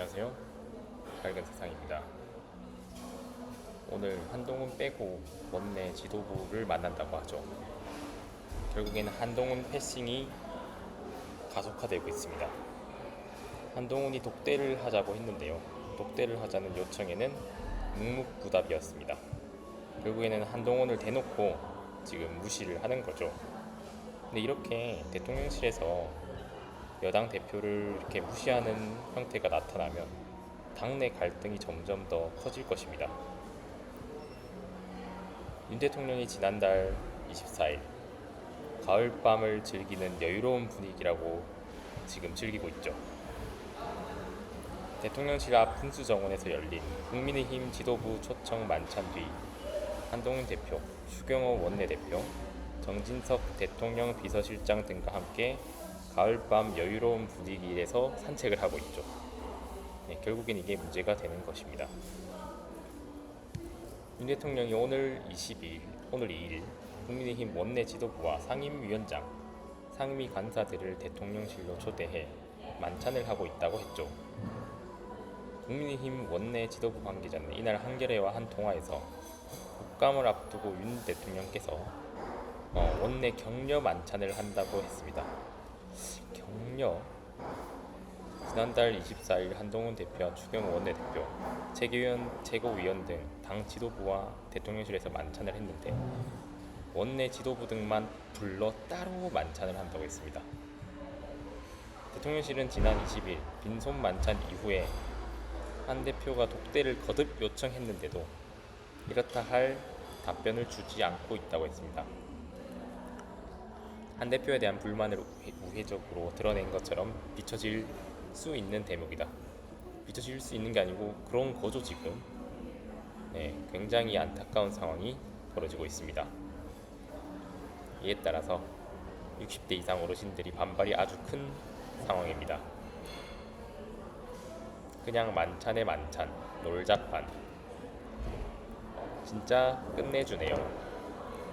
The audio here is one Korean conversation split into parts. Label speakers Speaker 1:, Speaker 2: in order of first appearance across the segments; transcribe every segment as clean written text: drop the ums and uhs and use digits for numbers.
Speaker 1: 안녕하세요. 밝은 세상입니다. 오늘 한동훈 빼고 원내 지도부를 만난다고 하죠. 결국에는 한동훈 패싱이 가속화되고 있습니다. 한동훈이 독대를 하자고 했는데요. 독대를 하자는 요청에는 묵묵부답이었습니다. 결국에는 한동훈을 대놓고 지금 무시를 하는 거죠. 근데 이렇게 대통령실에서 여당 대표를 이렇게 무시하는 형태가 나타나면 당내 갈등이 점점 더 커질 것입니다. 윤 대통령이 지난달 24일 가을밤을 즐기는 여유로운 분위기라고 지금 즐기고 있죠. 대통령실 앞 분수정원에서 열린 국민의힘 지도부 초청 만찬 뒤 한동훈 대표, 추경호 원내대표, 정진석 대통령 비서실장 등과 함께 가을밤 여유로운 분위기에서 산책을 하고 있죠. 결국엔 이게 문제가 되는 것입니다. 윤 대통령이 오늘 2일 국민의힘 원내 지도부와 상임위원장, 상임위 간사들을 대통령실로 초대해 만찬을 하고 있다고 했죠. 국민의힘 원내 지도부 관계자는 이날 한겨레와 한 통화에서 국감을 앞두고 윤 대통령께서 원내 격려 만찬을 한다고 했습니다. 격려? 지난달 24일 한동훈 대표와 추경호 원내대표, 최고위원 등 당 지도부와 대통령실에서 만찬을 했는데 원내 지도부 등만 불러 따로 만찬을 한다고 했습니다. 대통령실은 지난 20일 빈손 만찬 이후에 한 대표가 독대를 거듭 요청했는데도 이렇다 할 답변을 주지 않고 있다고 했습니다. 한 대표에 대한 불만을 우회적으로 드러낸 것처럼 비춰질 수 있는 대목이다. 비춰질 수 있는 게 아니고 그런 거죠 지금. 굉장히 안타까운 상황이 벌어지고 있습니다. 이에 따라서 60대 이상 어르신들이 반발이 아주 큰 상황입니다. 그냥 만찬에 만찬, 놀자판. 진짜 끝내주네요.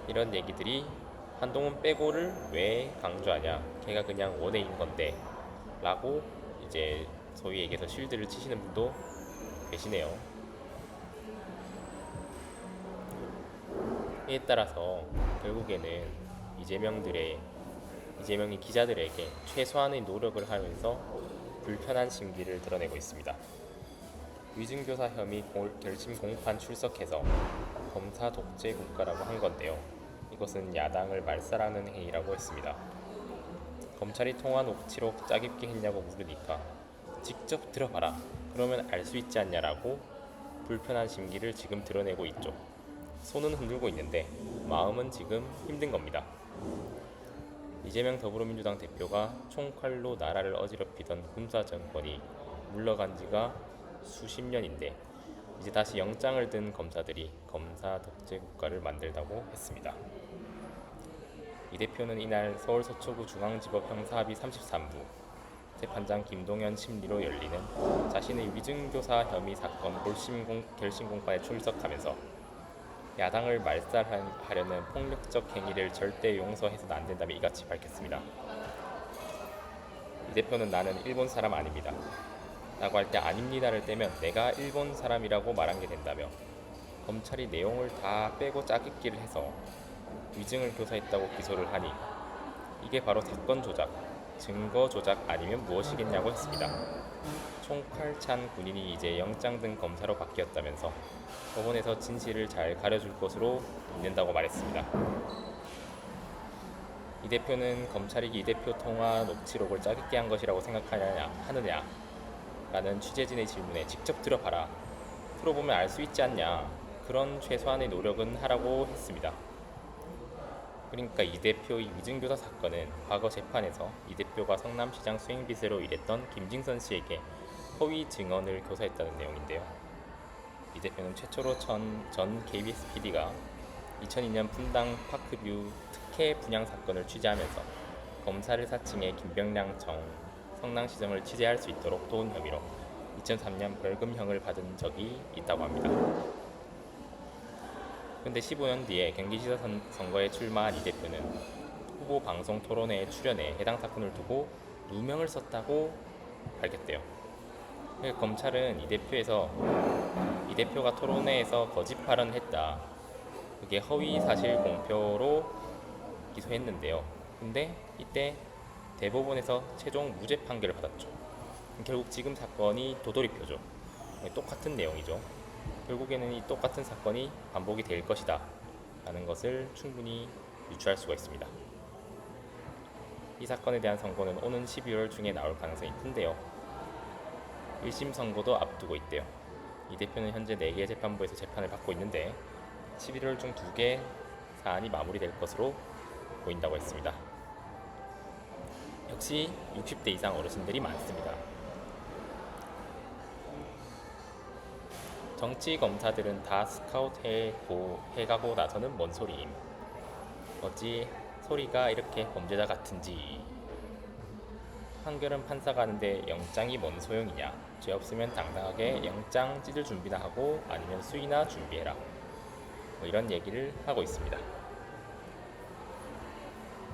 Speaker 1: 이런 얘기들이 한동훈 빼고를 왜 강조하냐, 걔가 그냥 원외인 건데 라고 이제 소위 얘기해서 쉴드를 치시는 분도 계시네요. 이에 따라서 결국에는 이재명이 기자들에게 최소한의 노력을 하면서 불편한 심기를 드러내고 있습니다. 위증교사 혐의 결심 공판 출석해서 검사 독재 국가라고 한 건데요. 이것은 야당을 말살하는 행위라고 했습니다. 검찰이 통화 녹취록 짜깁기 했냐고 물으니까 직접 들어봐라, 그러면 알 수 있지 않냐라고 불편한 심기를 지금 드러내고 있죠. 손은 흔들고 있는데 마음은 지금 힘든 겁니다. 이재명 더불어민주당 대표가 총칼로 나라를 어지럽히던 군사 정권이 물러간 지가 수십 년인데 이제 다시 영장을 든 검사들이 검사 독재 국가를 만들다고 했습니다. 이 대표는 이날 서울 서초구 중앙지법 형사합의 33부 재판장 김동현 심리로 열리는 자신의 위증교사 혐의 사건 결심 공판에 출석하면서 야당을 말살하려는 폭력적 행위를 절대 용서해서는 안 된다며 이같이 밝혔습니다. 이 대표는 나는 일본 사람 아닙니다 라고 할 때 아닙니다를 떼면 내가 일본 사람이라고 말한 게 된다며 검찰이 내용을 다 빼고 짜깁기를 해서 위증을 교사했다고 기소를 하니 이게 바로 사건 조작, 증거 조작 아니면 무엇이겠냐고 했습니다. 총칼 찬 군인이 이제 영장 든 검사로 바뀌었다면서 법원에서 진실을 잘 가려줄 것으로 믿는다고 말했습니다. 이 대표는 검찰이 이 대표 통화 녹취록을 짜깁기 한 것이라고 하느냐 라는 취재진의 질문에 직접 들어봐라, 들어보면 알 수 있지 않냐, 그런 최소한의 노력은 하라고 했습니다. 그러니까 이 대표의 위증교사 사건은 과거 재판에서 이 대표가 성남시장 수행비서로 일했던 김징선 씨에게 허위 증언을 교사했다는 내용인데요. 이 대표는 최초로 전 KBS PD가 2002년 분당 파크뷰 특혜 분양 사건을 취재하면서 검사를 사칭해 김병량 성남시장을 취재할 수 있도록 도운 혐의로 2003년 벌금형을 받은 적이 있다고 합니다. 그런데 15년 뒤에 경기지사 선거에 출마한 이 대표는 후보 방송 토론회에 출연해 해당 사건을 두고 누명을 썼다고 밝혔대요. 검찰은 이 대표가 토론회에서 거짓 발언했다. 그게 허위 사실 공표로 기소했는데요. 근데 이때 대법원에서 최종 무죄 판결을 받았죠. 결국 지금 사건이 도돌이표죠. 똑같은 내용이죠. 결국에는 이 똑같은 사건이 반복이 될 것이다 라는 것을 충분히 유추할 수가 있습니다. 이 사건에 대한 선고는 오는 12월 중에 나올 가능성이 큰데요. 1심 선고도 앞두고 있대요. 이 대표는 현재 4개의 재판부에서 재판을 받고 있는데 11월 중 2개 사안이 마무리될 것으로 보인다고 했습니다. 역시 60대 이상 어르신들이 많습니다. 정치 검사들은 다 스카웃 해가고 나서는 뭔 소리임. 어찌 소리가 이렇게 범죄자 같은지. 판결은 판사가 하는데 영장이 뭔 소용이냐. 죄 없으면 당당하게 영장 찢을 준비나 하고 아니면 수의나 준비해라. 이런 얘기를 하고 있습니다.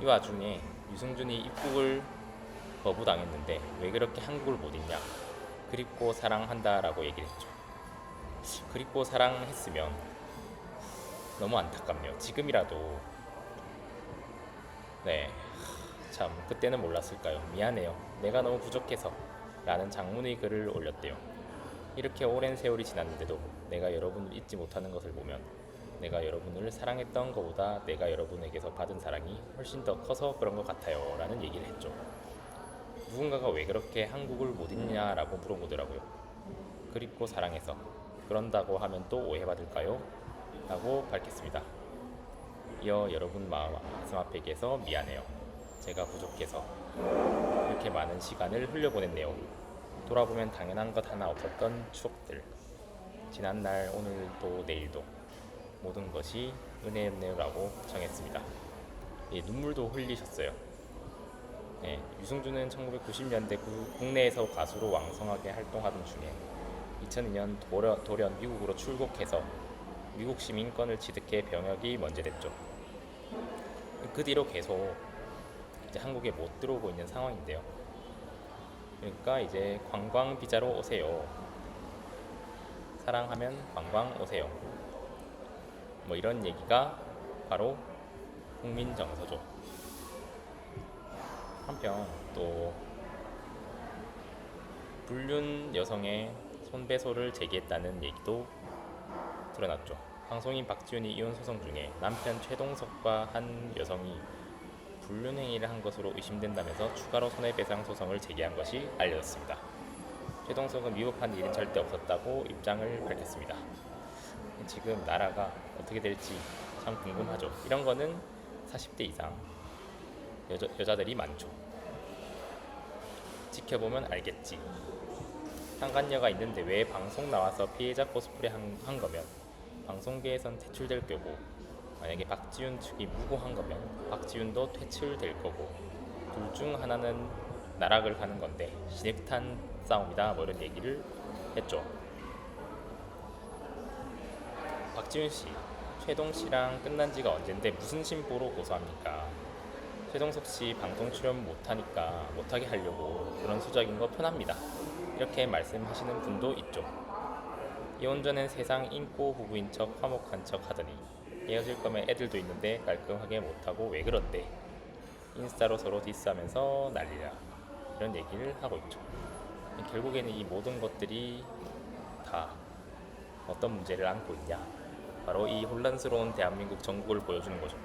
Speaker 1: 이 와중에 유승준이 입국을 거부당했는데 왜 그렇게 한국을 못 잊냐. 그립고 사랑한다 라고 얘기를 했죠. 그립고 사랑했으면 너무 안타깝네요. 지금이라도 참 그때는 몰랐을까요. 미안해요. 내가 너무 부족해서 라는 장문의 글을 올렸대요. 이렇게 오랜 세월이 지났는데도 내가 여러분을 잊지 못하는 것을 보면 내가 여러분을 사랑했던 것보다 내가 여러분에게서 받은 사랑이 훨씬 더 커서 그런 것 같아요 라는 얘기를 했죠. 누군가가 왜 그렇게 한국을 못 잊냐라고 물어보더라고요. 그립고 사랑해서 그런다고 하면 또 오해받을까요? 라고 밝혔습니다. 이어 여러분 가슴 아프게해서 미안해요. 제가 부족해서 이렇게 많은 시간을 흘려보냈네요. 돌아보면 당연한 것 하나 없었던 추억들. 지난날 오늘도 내일도 모든 것이 은혜였네요 라고 정했습니다. 눈물도 흘리셨어요. 유승준은 1990년대 국내에서 가수로 왕성하게 활동하던 중에 2002년 돌연 미국으로 출국해서 미국 시민권을 취득해 병역이 면제됐죠. 그 뒤로 계속 이제 한국에 못 들어오고 있는 상황인데요. 그러니까 이제 관광 비자로 오세요. 사랑하면 관광 오세요. 이런 얘기가 바로 국민 정서죠. 한편 또 불륜 여성의 손배소를 제기했다는 얘기도 드러났죠. 방송인 박지훈이 이혼 소송 중에 남편 최동석과 한 여성이 불륜 행위를 한 것으로 의심된다면서 추가로 손해배상 소송을 제기한 것이 알려졌습니다. 최동석은 위법한 일은 절대 없었다고 입장을 밝혔습니다. 지금 나라가 어떻게 될지 참 궁금하죠. 이런 거는 40대 이상 여자들이 많죠. 지켜보면 알겠지. 상간녀가 있는데 왜 방송 나와서 피해자 코스프레 한 거면 방송계에선 퇴출될 거고, 만약에 박지훈 측이 무고한 거면 박지훈도 퇴출될 거고, 둘 중 하나는 나락을 가는 건데 시네탄 싸움이다 이런 얘기를 했죠. 박지훈 씨, 최동 씨랑 끝난 지가 언젠데 무슨 심보로 고소합니까? 최동석 씨 방송 출연 못하니까 못하게 하려고 그런 수작인 거 편합니다. 이렇게 말씀하시는 분도 있죠. 이혼 전엔 세상 인고 부부인 척 화목한 척 하더니 헤어질 거면 애들도 있는데 깔끔하게 못하고 왜 그런데 인스타로 서로 디스하면서 난리라 이런 얘기를 하고 있죠. 결국에는 이 모든 것들이 다 어떤 문제를 안고 있냐, 바로 이 혼란스러운 대한민국 정국을 보여주는 거죠.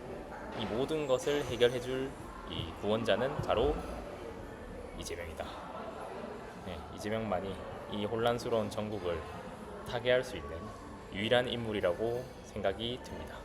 Speaker 1: 이 모든 것을 해결해줄 이 구원자는 바로 이재명이다. 이재명만이 이 혼란스러운 정국을 타개할 수 있는 유일한 인물이라고 생각이 듭니다.